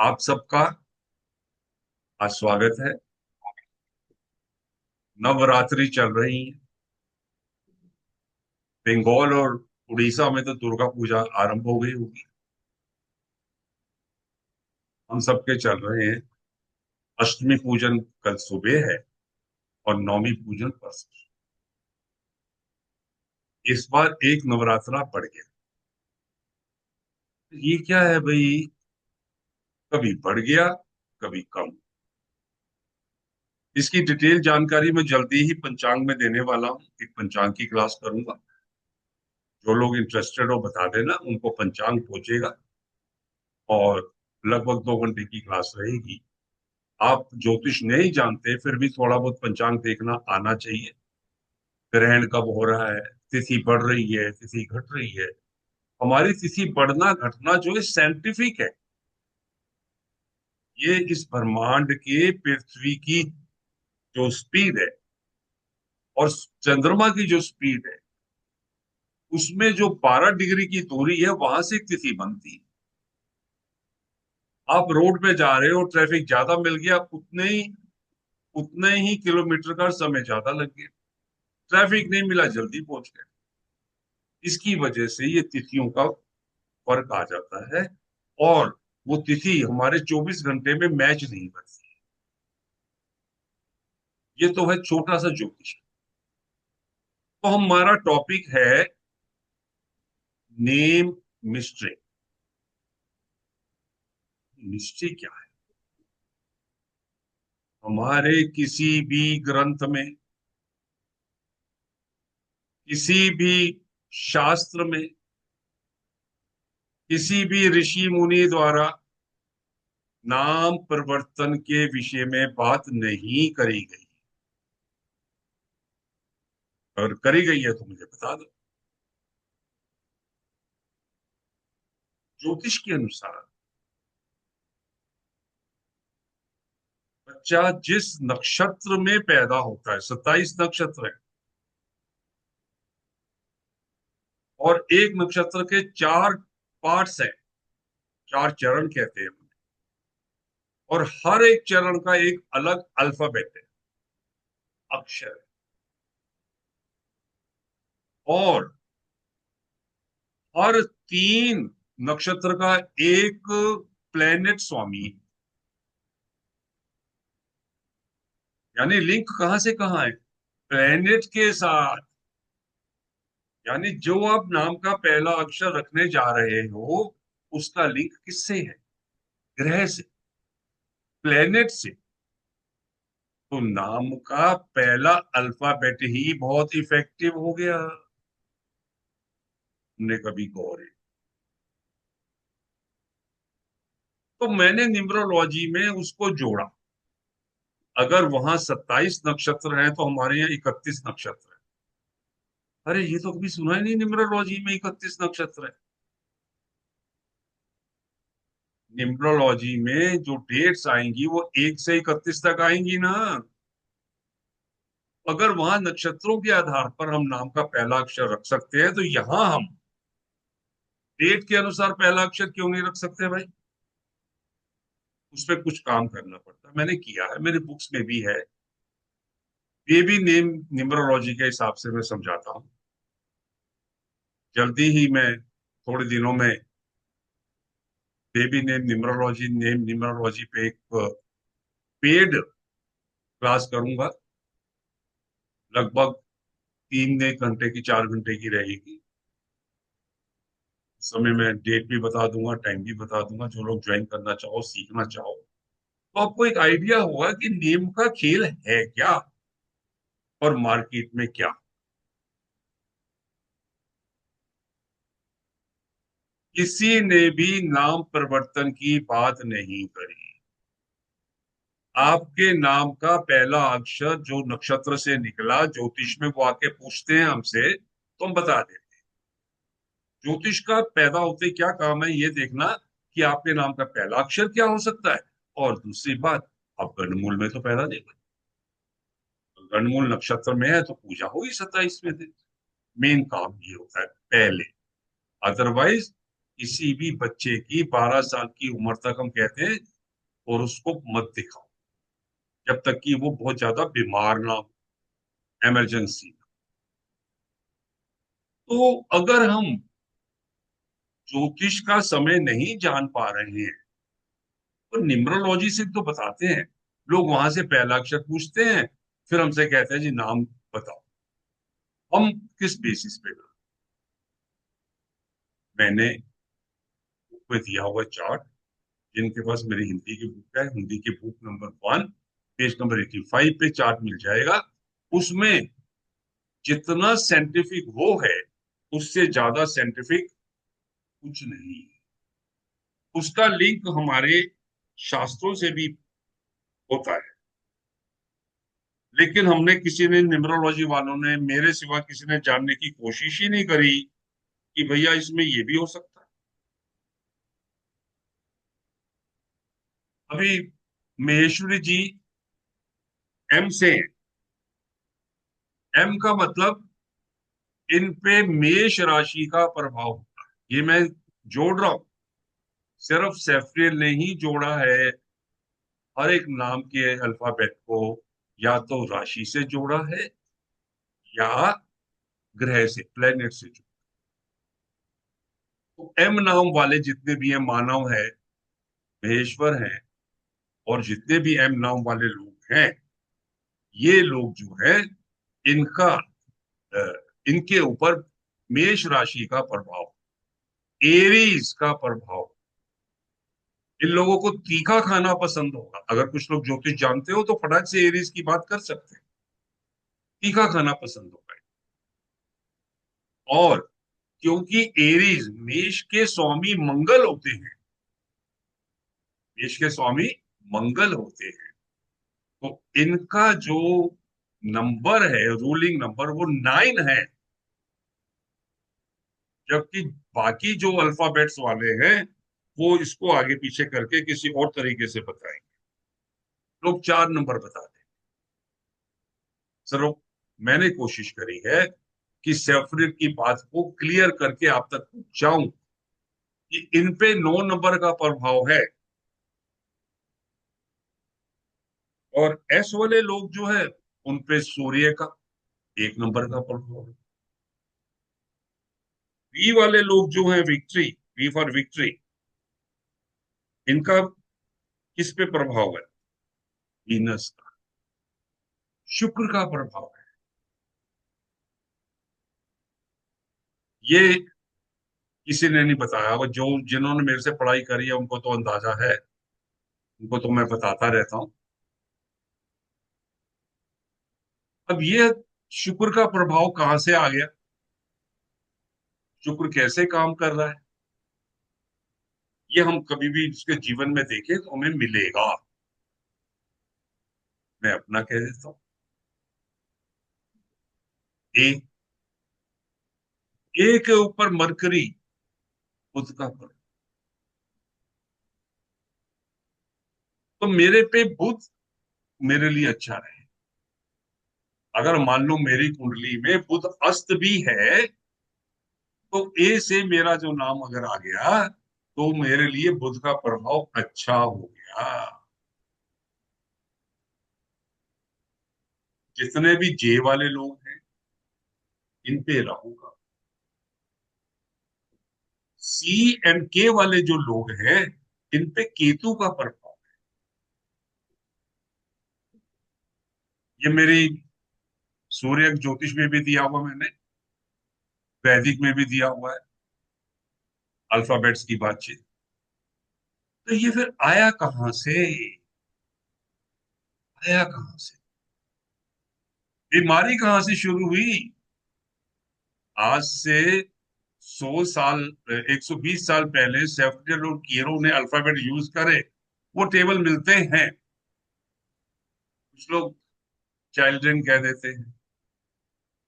आप सबका आज स्वागत है। नवरात्रि चल रही है। बंगाल और उड़ीसा में तो दुर्गा पूजा आरंभ हो गई होगी। हम सबके चल रहे हैं। अष्टमी पूजन कल सुबह है और नवमी पूजन परसों। इस बार एक नवरात्रा बढ़ गया। ये क्या है भाई? कभी बढ़ गया, कभी कम। इसकी डिटेल जानकारी मैं जल्दी ही पंचांग में देने वाला हूँ। एक पंचांग की क्लास करूंगा। जो लोग इंटरेस्टेड हो बता देना, उनको पंचांग पहुंचेगा। और लगभग 2 घंटे की क्लास रहेगी। आप ज्योतिष नहीं जानते फिर भी थोड़ा बहुत पंचांग देखना आना चाहिए। ग्रहण कब हो रहा है, तिथि बढ़ रही है, तिथि घट रही है। हमारी तिथि बढ़ना घटना जो है साइंटिफिक है। ये इस ब्रह्मांड के पृथ्वी की जो स्पीड है और चंद्रमा की जो स्पीड है, उसमें जो 12 डिग्री की दूरी है वहां से एक तिथि बनती है। आप रोड पे जा रहे हो, ट्रैफिक ज्यादा मिल गया, उतने ही किलोमीटर का समय ज्यादा लग गया। ट्रैफिक नहीं मिला, जल्दी पहुंच गए। इसकी वजह से ये तिथियों का फर्क आ जाता है। और वो तिथि हमारे 24 घंटे में मैच नहीं करती। ये तो है छोटा सा ज्योतिष। तो हमारा टॉपिक है नेम मिस्ट्री। मिस्ट्री क्या है? हमारे किसी भी ग्रंथ में, किसी भी शास्त्र में, किसी भी ऋषि मुनि द्वारा नाम परिवर्तन के विषय में बात नहीं करी गई। अगर करी गई है तो मुझे बता दो। ज्योतिष के अनुसार बच्चा जिस नक्षत्र में पैदा होता है, 27 नक्षत्र है। और एक नक्षत्र के 4 पार्ट्स हैं, 4 चरण कहते हैं उन्हें। और हर एक चरण का एक अलग अल्फाबेट है, अक्षर है। और हर 3 नक्षत्र का एक प्लेनेट स्वामी है। यानी लिंक कहां से कहां है? प्लेनेट के साथ। यानी जो आप नाम का पहला अक्षर रखने जा रहे हो, उसका लिंक किससे है? ग्रह से, प्लेनेट से। तो नाम का पहला अल्फाबेट ही बहुत इफेक्टिव हो गया। हमने कभी गौर है। तो मैंने न्यूमरोलॉजी में उसको जोड़ा। अगर वहां 27 नक्षत्र हैं तो हमारे यहाँ 31 नक्षत्र है। अरे ये तो कभी सुना ही नहीं, न्यूमरोलॉजी में 31 नक्षत्र है। न्यूमरोलॉजी में जो डेट्स आएंगी वो 1 से 31 तक आएंगी ना। अगर वहां नक्षत्रों के आधार पर हम नाम का पहला अक्षर रख सकते हैं, तो यहां हम डेट के अनुसार पहला अक्षर क्यों नहीं रख सकते भाई? उस पर कुछ काम करना पड़ता है। मैंने किया है, मेरे बुक्स में भी है। ये भी नेम न्यूमरोलॉजी के हिसाब से मैं समझाता हूँ। जल्दी ही मैं थोड़े दिनों में बेबी नेम न्यूमरोलॉजी पे एक पेड क्लास करूंगा। लगभग 3 घंटे की, 4 घंटे की रहेगी। उस समय मैं डेट भी बता दूंगा, टाइम भी बता दूंगा। जो लोग ज्वाइन करना चाहो, सीखना चाहो, तो आपको एक आइडिया होगा कि नेम का खेल है क्या और मार्केट में क्या। किसी ने भी नाम परिवर्तन की बात नहीं करी। आपके नाम का पहला अक्षर जो नक्षत्र से निकला, ज्योतिष में वो आके पूछते हैं हमसे, तो हम बता देते हैं। ज्योतिष का पैदा होते क्या काम है, ये देखना कि आपके नाम का पहला अक्षर क्या हो सकता है। और दूसरी बात, आप गणमूल में तो पैदा नहीं हुए। तो गणमूल नक्षत्र में है तो पूजा होगी 27वें दिन। मेन काम ये होता है पहले। अदरवाइज किसी भी बच्चे की 12 साल की उम्र तक हम कहते हैं होरोस्कोप मत दिखाओ, जब तक कि वो बहुत ज्यादा बीमार ना हो, इमरजेंसी। तो अगर हम ज्योतिष का समय नहीं जान पा रहे हैं तो न्यूमरोलॉजी से तो बताते हैं। लोग वहां से पहला अक्षर पूछते हैं, फिर हमसे कहते हैं जी नाम बताओ। हम किस बेसिस पे करें? मैंने बुक में दिया हुआ चार्ट, जिनके पास मेरी हिंदी की बुक है, हिंदी की बुक नंबर 1, पेज नंबर 85 पे चार्ट मिल जाएगा। उसमें जितना साइंटिफिक वो है, उससे ज्यादा साइंटिफिक कुछ नहीं है। उसका लिंक हमारे शास्त्रों से भी होता है। लेकिन हमने किसी ने, न्यूमरोलॉजी वालों ने मेरे सिवा किसी ने जानने की कोशिश ही नहीं करी कि भैया इसमें ये भी हो सकता है। अभी महेश्वरी जी एम से हैं। एम का मतलब इन पे मेष राशि का प्रभाव होता है। ये मैं जोड़ रहा हूं, सिर्फ सेफ्रियल ने ही जोड़ा है। हर एक नाम के अल्फाबेट को या तो राशि से जोड़ा है या ग्रह से, प्लेनेट से जोड़ा। तो एम नाम वाले जितने भी हैं मानव है, महेश्वर हैं, और जितने भी एम नाम वाले लोग हैं, ये लोग जो है इनका अ, इनके ऊपर मेष राशि का प्रभाव, एरीज का प्रभाव। इन लोगों को तीखा खाना पसंद होगा। अगर कुछ लोग ज्योतिष जानते हो तो फटाक से एरीज की बात कर सकते हैं। तीखा खाना पसंद होगा। और क्योंकि एरीज मेष के स्वामी मंगल होते हैं, मेष के स्वामी मंगल होते हैं, तो इनका जो नंबर है, रूलिंग नंबर, वो 9 है। जबकि बाकी जो अल्फाबेट्स वाले हैं वो इसको आगे पीछे करके किसी और तरीके से बताएंगे। लोग 4 नंबर बताते हैं। चलो, मैंने कोशिश करी है कि सेफरिट की बात को क्लियर करके आप तक पहुंचाऊं कि इन पे 9 नंबर का प्रभाव है। और एस वाले लोग जो है उन पे सूर्य का 1 नंबर का प्रभाव है। वी वाले लोग जो है, विक्ट्री, वी फॉर विक्ट्री, इनका किस पे प्रभाव है? वीनस का, शुक्र का प्रभाव है। ये किसी ने नहीं बताया। वो जो जिन्होंने मेरे से पढ़ाई करी है उनको तो अंदाजा है, उनको तो मैं बताता रहता हूँ। अब ये शुक्र का प्रभाव कहाँ से आ गया, शुक्र कैसे काम कर रहा है, ये हम कभी भी इसके जीवन में देखें तो हमें मिलेगा। मैं अपना कह देता हूँ। ए, ए के ऊपर मरकरी, बुध का प्रभाव। तो मेरे पे बुध मेरे लिए अच्छा रहे। अगर मान लो मेरी कुंडली में बुध अस्त भी है, तो ए से मेरा जो नाम अगर आ गया तो मेरे लिए बुध का प्रभाव अच्छा हो गया। जितने भी जे वाले लोग हैं इन पे राहु का, सी एंड के वाले जो लोग हैं इन पे केतु का प्रभाव। ये मेरी सूर्य ज्योतिष में भी दिया हुआ मैंने, वैदिक में भी दिया हुआ है, अल्फाबेट्स की बातचीत। तो ये फिर आया कहां से, आया कहां से, बीमारी कहां से शुरू हुई? आज से 100 साल, 120 साल पहले सेफ्टियल और कीरो ने अल्फाबेट यूज करे, वो टेबल मिलते हैं। कुछ लोग चाइल्ड्रन कह देते हैं,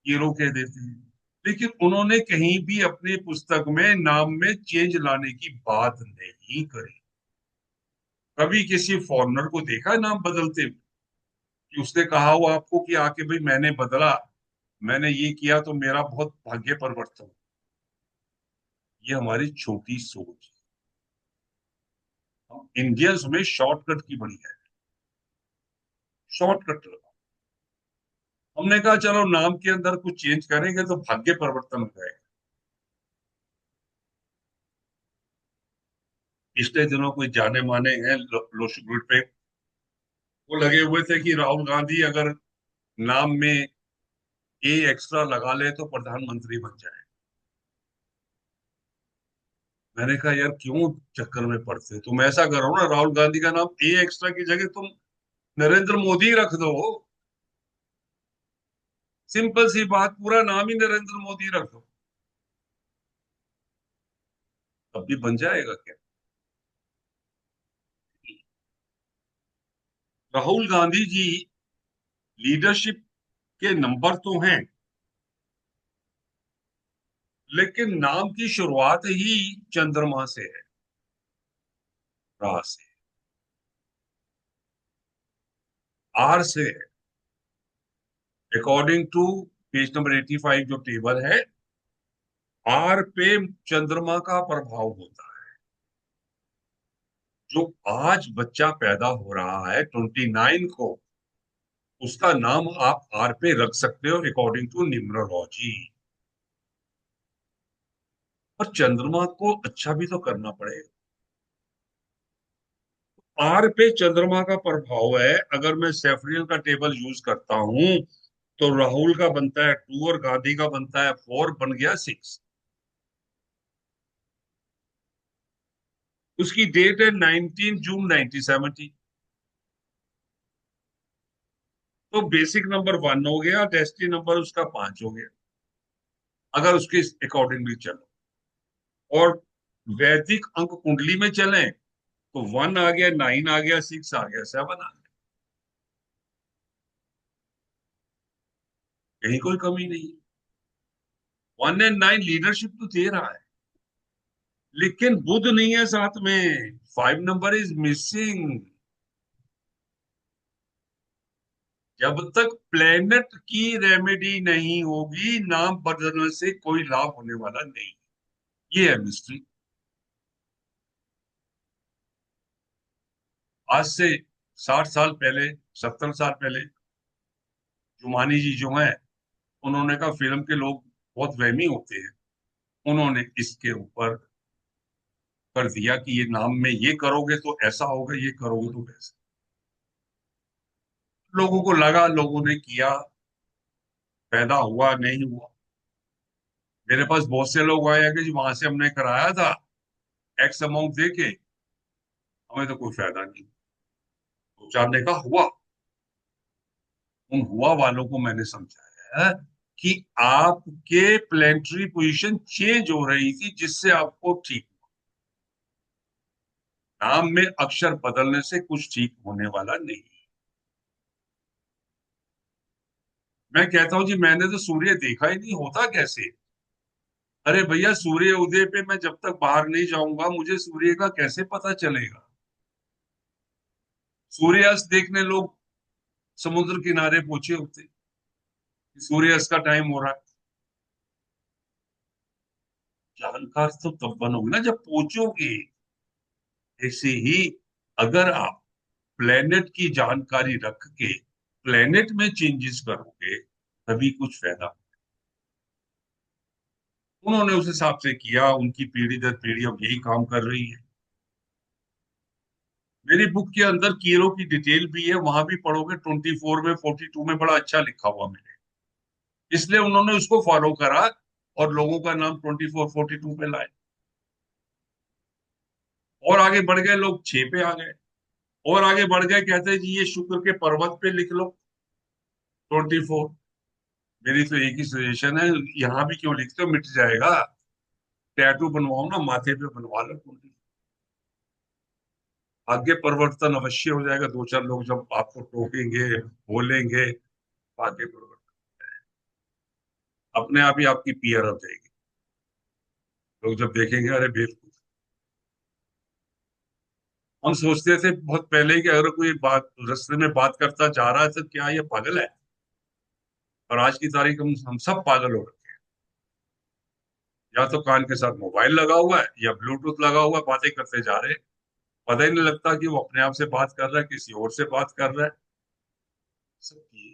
कीरो कह देते हैं, लेकिन उन्होंने कहीं भी अपनी पुस्तक में नाम में चेंज लाने की बात नहीं करी। कभी किसी फॉरेनर को देखा नाम बदलते हुए कि उसने कहा हो आपको कि आके भाई मैंने बदला, मैंने ये किया तो मेरा बहुत भाग्य परिवर्तन? ये हमारी छोटी सोच है। इंडियंस में शॉर्टकट की बड़ी है, शॉर्टकट। हमने कहा चलो नाम के अंदर कुछ चेंज करेंगे तो भाग्य परिवर्तन हो जाएगा। पिछले दिनों कोई जाने माने हैं लोग पे, वो लगे हुए थे कि राहुल गांधी अगर नाम में ए एक्स्ट्रा लगा ले तो प्रधानमंत्री बन जाए। मैंने कहा यार क्यों चक्कर में पड़ते, तुम ऐसा करो ना, राहुल गांधी का नाम ए एक्स्ट्रा की जगह तुम नरेंद्र मोदी रख दो। सिंपल सी बात, पूरा नाम ही नरेंद्र मोदी रख दो, तब भी बन जाएगा क्या? राहुल गांधी जी लीडरशिप के नंबर तो हैं, लेकिन नाम की शुरुआत ही चंद्रमा से है, रा से, आर से है। अकॉर्डिंग टू पेज नंबर 85 जो टेबल है, आर पे चंद्रमा का प्रभाव होता है। जो आज बच्चा पैदा हो रहा है 29 को, उसका नाम आप आर पे रख सकते हो अकॉर्डिंग टू न्यूमरोलॉजी। और चंद्रमा को अच्छा भी तो करना पड़ेगा। आर पे चंद्रमा का प्रभाव है। अगर मैं सेफ्रियल का टेबल यूज करता हूं तो राहुल का बनता है 2 और गांधी का बनता है 4, बन गया 6। उसकी डेट है 19 जून 1970। तो बेसिक नंबर 1 हो गया, डेस्टिनी नंबर उसका 5 हो गया, अगर उसके अकॉर्डिंगली चलो। और वैदिक अंक कुंडली में चलें तो 1 आ गया, 9 आ गया, 6 आ गया, 7 आ गया, कहीं कोई कमी नहीं है। 1 और 9 लीडरशिप तो दे रहा है, लेकिन बुध नहीं है साथ में, 5 नंबर इज मिसिंग। जब तक प्लेनेट की रेमेडी नहीं होगी, नाम बदलने से कोई लाभ होने वाला नहीं। ये है मिस्ट्री। आज से 60 साल पहले, 70 साल पहले, जुमानी जी जो है, उन्होंने कहा फिल्म के लोग बहुत वहमी होते हैं। उन्होंने इसके ऊपर कर दिया कि ये नाम में ये करोगे तो ऐसा होगा, ये करोगे तो वैसा। लोगों को लगा, लोगों ने किया, पैदा हुआ नहीं हुआ। मेरे पास बहुत से लोग आए हैं कि जी वहां से हमने कराया था, एक्स अमाउंट दे के, हमें तो कोई फायदा नहीं। तो चार ने कहा हुआ। उन हुआ वालों को मैंने समझाया कि आपके प्लेनेटरी पोजीशन चेंज हो रही थी, जिससे आपको ठीक, नाम में अक्षर बदलने से कुछ ठीक होने वाला नहीं। मैं कहता हूं जी मैंने तो सूर्य देखा ही नहीं, होता कैसे? अरे भैया, सूर्य उदय पे मैं जब तक बाहर नहीं जाऊंगा मुझे सूर्य का कैसे पता चलेगा? सूर्यास्त देखने लोग समुद्र किनारे पहुंचे होते, सूर्यास्त का टाइम हो रहा है। जानकार तो तब बनोगे ना जब पहुंचोगे। ऐसे ही अगर आप प्लेनेट की जानकारी रख के प्लेनेट में चेंजेस करोगे, तभी कुछ फायदा। उन्होंने उस हिसाब से किया, उनकी पीढ़ी दर पीढ़ी अब यही काम कर रही है। मेरी बुक के अंदर कीरो की डिटेल भी है, वहां भी पढ़ोगे, 24 में 42 में बड़ा अच्छा लिखा हुआ मिले। इसलिए उन्होंने उसको फॉलो करा और लोगों का नाम 24 42 पे लाए। और आगे बढ़ गए लोग, 6 पे आ गए। और आगे बढ़ गए, कहते हैं जी ये शुक्र के पर्वत पे लिख लो 24। मेरी तो एक ही सजेशन है, यहाँ भी क्यों लिखते हो, मिट जाएगा। टैटू बनवाओ ना, माथे पे बनवा लो 24। आगे परिवर्तन अवश्य हो जाएगा, दो चार लोग जब आपको टोकेंगे, बोलेंगे, आगे परिवर्तन अपने आप ही आपकी पीयर हो जाएगी। लोग जब देखेंगे, अरे बेवकूफ। हम सोचते थे बहुत पहले कि अगर कोई बात रास्ते में बात करता जा रहा है तो क्या ये पागल है, और आज की तारीख हम सब पागल हो रखे हैं। या तो कान के साथ मोबाइल लगा हुआ है या ब्लूटूथ लगा हुआ है, बातें करते जा रहे हैं। पता ही नहीं लगता कि वो अपने आप से बात कर रहा है, किसी और से बात कर रहा है। सब की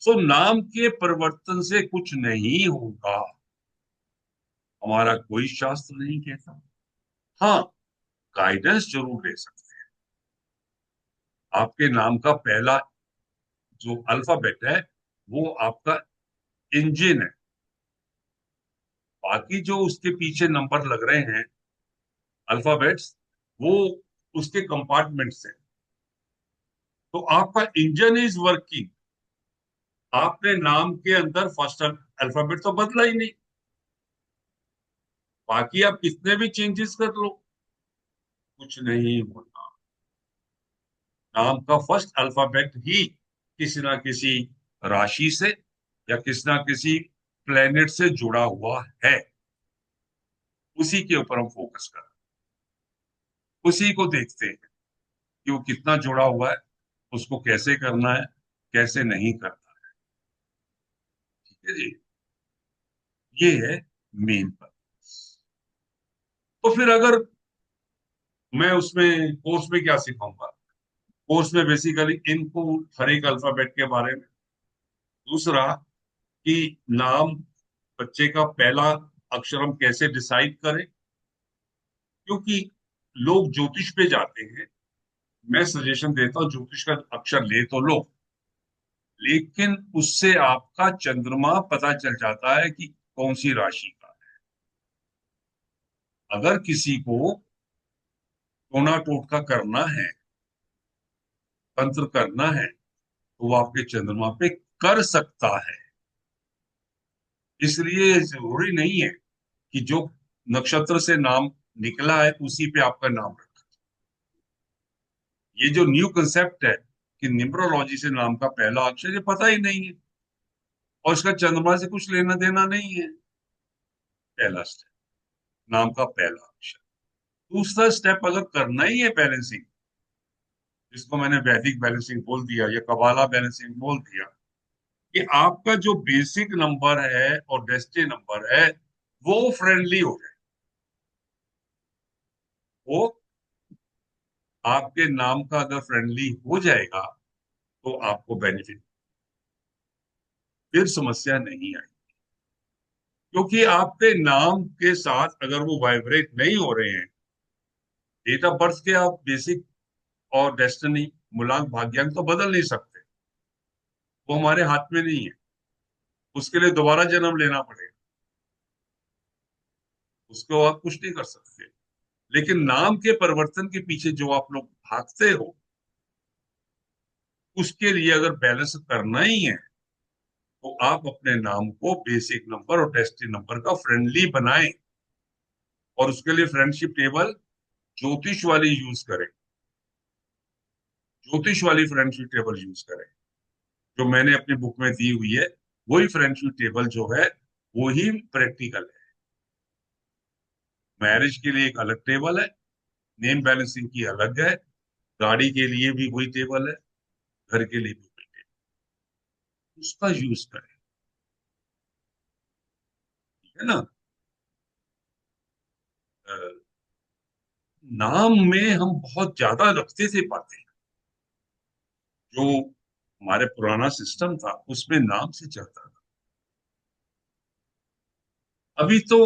सो नाम के परिवर्तन से कुछ नहीं होगा, हमारा कोई शास्त्र नहीं कहता। हाँ, गाइडेंस जरूर ले सकते हैं। आपके नाम का पहला जो अल्फाबेट है वो आपका इंजन है। बाकी जो उसके पीछे नंबर लग रहे हैं, अल्फाबेट्स, वो उसके कंपार्टमेंट्स हैं। तो आपका इंजन इज वर्किंग। आपने नाम के अंदर फर्स्ट अल्फाबेट तो बदला ही नहीं, बाकी आप कितने भी चेंजेस कर लो, कुछ नहीं होता। नाम का फर्स्ट अल्फाबेट ही किसी ना किसी राशि से या किसी ना किसी प्लेनेट से जुड़ा हुआ है। उसी के ऊपर हम फोकस कर, उसी को देखते हैं कि वो कितना जुड़ा हुआ है, उसको कैसे करना है, कैसे नहीं करना। ठीक है जी, ये है मेन पर। तो फिर अगर मैं उसमें कोर्स में क्या सिखाऊंगा, कोर्स में बेसिकली इनको हर एक अल्फाबेट के बारे में। दूसरा कि नाम, बच्चे का पहला अक्षर हम कैसे डिसाइड करें, क्योंकि लोग ज्योतिष पे जाते हैं। मैं सजेशन देता हूँ ज्योतिष का अक्षर ले तो लो, लेकिन उससे आपका चंद्रमा पता चल जाता है कि कौन सी राशि का। अगर किसी को टोना टोटका करना है, तंत्र करना है, तो वो आपके चंद्रमा पे कर सकता है। इसलिए जरूरी नहीं है कि जो नक्षत्र से नाम निकला है उसी पे आपका नाम रखा। ये जो न्यू कंसेप्ट है कि न्यूमरोलॉजी से नाम का पहला अक्षर, ये पता ही नहीं है और इसका चंद्रमा से कुछ लेना देना नहीं है। पहला स्टेप, नाम का पहला अक्षर। दूसरा स्टेप अगर करना ही है बैलेंसिंग, जिसको मैंने वैदिक बैलेंसिंग बोल दिया या कबाला बैलेंसिंग बोल दिया, कि आपका जो बेसिक नंबर है और डेस्टिनी नंबर है वो फ्रेंडली हो जाए, वो आपके नाम का अगर फ्रेंडली हो जाएगा तो आपको बेनिफिट, फिर समस्या नहीं आई। क्योंकि आपके नाम के साथ अगर वो वाइब्रेट नहीं हो रहे हैं, डेट ऑफ बर्थ के आप बेसिक और डेस्टिनी, मूलांक भाग्यांक तो बदल नहीं सकते, वो हमारे हाथ में नहीं है। उसके लिए दोबारा जन्म लेना पड़ेगा, उसको आप कुछ नहीं कर सकते। लेकिन नाम के परिवर्तन के पीछे जो आप लोग भागते हो, उसके लिए अगर बैलेंस करना ही है तो आप अपने नाम को बेसिक नंबर और डेस्टिनी नंबर का फ्रेंडली बनाएं। और उसके लिए फ्रेंडशिप टेबल ज्योतिष वाली यूज करें, ज्योतिष वाली फ्रेंडशिप टेबल यूज करें, जो मैंने अपनी बुक में दी हुई है। वही फ्रेंडशिप टेबल जो है वो ही प्रैक्टिकल है। मैरिज के लिए एक अलग टेबल है, नेम बैलेंसिंग की अलग है, गाड़ी के लिए भी वही टेबल है, घर के लिए भी वही टेबल, उसका यूज करें। ठीक है ना। अ, नाम में हम बहुत ज्यादा रखते थे बातें। जो हमारे पुराना सिस्टम था उसमें नाम से चलता था। अभी तो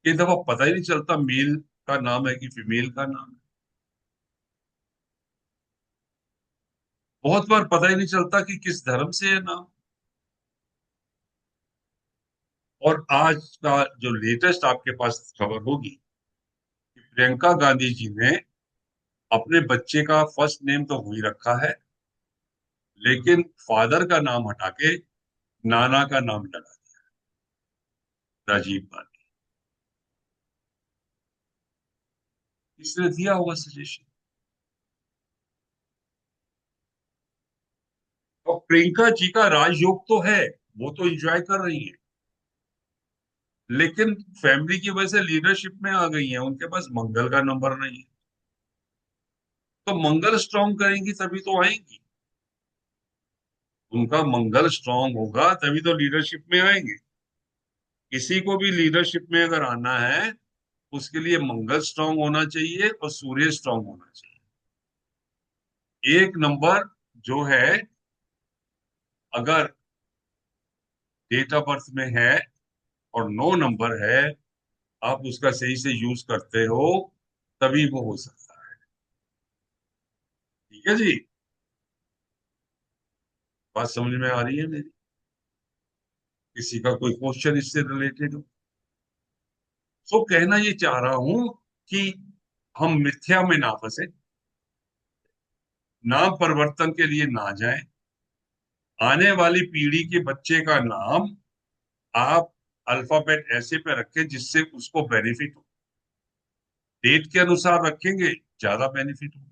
कई दफा पता ही नहीं चलता मेल का नाम है कि फीमेल का नाम है। बहुत बार पता ही नहीं चलता कि किस धर्म से है नाम। और आज का जो लेटेस्ट आपके पास खबर होगी कि प्रियंका गांधी जी ने अपने बच्चे का फर्स्ट नेम तो वही रखा है, लेकिन फादर का नाम हटा के नाना का नाम लगा दिया, राजीव गांधी। इसने दिया होगा सजेशन। और प्रियंका जी का राजयोग तो है, वो तो एंजॉय कर रही है, लेकिन फैमिली की वजह से लीडरशिप में आ गई है, उनके पास मंगल का नंबर नहीं है। तो मंगल स्ट्रांग करेंगी तभी तो आएंगी। उनका मंगल स्ट्रांग होगा तभी तो लीडरशिप में आएंगे। किसी को भी लीडरशिप में अगर आना है, उसके लिए मंगल स्ट्रांग होना चाहिए और सूर्य स्ट्रांग होना चाहिए। एक नंबर जो है, अगर डेट ऑफ बर्थ में है और 9 नंबर है, आप उसका सही से यूज करते हो, तभी वो हो सकता है। ठीक है जी। बात समझ में आ रही है मेरी? किसी का कोई क्वेश्चन इससे रिलेटेड हो? तो कहना ये चाह रहा हूं कि हम मिथ्या में ना फंसे, नाम परिवर्तन के लिए ना जाएं। आने वाली पीढ़ी के बच्चे का नाम आप अल्फाबेट ऐसे पे रखें जिससे उसको बेनिफिट हो। डेट के अनुसार रखेंगे, ज्यादा बेनिफिट हो।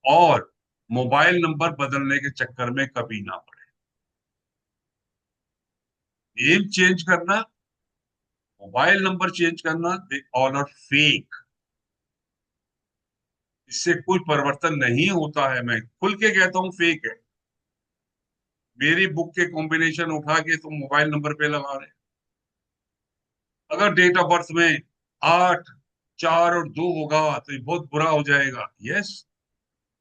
और मोबाइल नंबर बदलने के चक्कर में कभी ना पड़े। नेम चेंज करना, मोबाइल नंबर चेंज करना, दे ऑल आर फेक। इससे कोई परिवर्तन नहीं होता है, मैं खुल के कहता हूं फेक है। मेरी बुक के कॉम्बिनेशन उठा के तुम मोबाइल नंबर पे लगा रहे। अगर डेट ऑफ बर्थ में 8 4 और 2 होगा तो ये बहुत बुरा हो जाएगा। यस,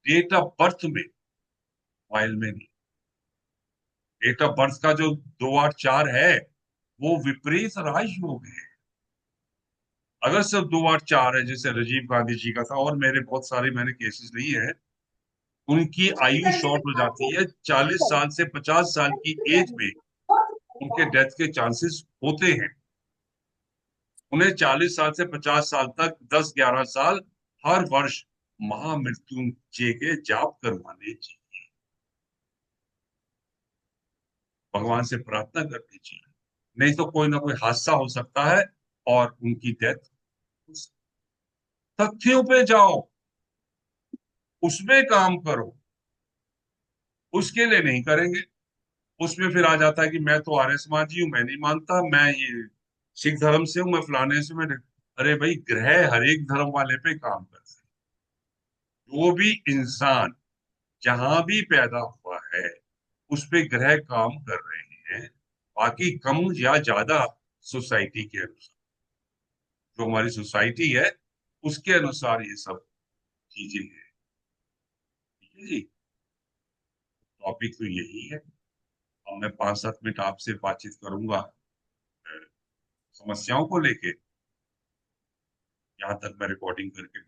डेट ऑफ बर्थ में, मोबाइल में नहीं। डेट ऑफ बर्थ का जो 2 8 4 है, वो विपरीत राजयोग है। अगर सिर्फ 2 8 4 है, जैसे राजीव गांधी जी का था, और मेरे बहुत सारे मैंने केसेस लिए हैं, उनकी आयु शॉर्ट हो जाती है। 40 साल से 50 साल की एज में उनके डेथ के चांसेस होते हैं। उन्हें 40 साल से 50 साल तक 10 11 साल हर वर्ष महामृत्युंजय के जाप करवाने चाहिए। भगवान से प्रार्थना करनी चाहिए। नहीं तो कोई ना कोई हादसा हो सकता है और उनकी डेथ हो सकती है। तथ्यों पे जाओ, उसमें काम करो। उसके लिए नहीं करेंगे, उसमें फिर आ जाता है कि मैं तो आर्य समाजी हूं, मैं नहीं मानता, मैं ये सिख धर्म से हूं, मैं फलाने से, मैं। अरे भाई, ग्रह हर एक धर्म वाले पे काम करते हैं। जो भी इंसान जहां भी पैदा हुआ है, उस पे ग्रह काम कर रहे हैं। बाकी कम या ज्यादा सोसाइटी के अनुसार, जो हमारी सोसाइटी है उसके अनुसार ये सब चीजें हैं। ठीक है जी। टॉपिक तो यही है। अब मैं 5 7 मिनट आपसे बातचीत करूंगा समस्याओं को लेके, यहाँ तक मैं रिकॉर्डिंग करके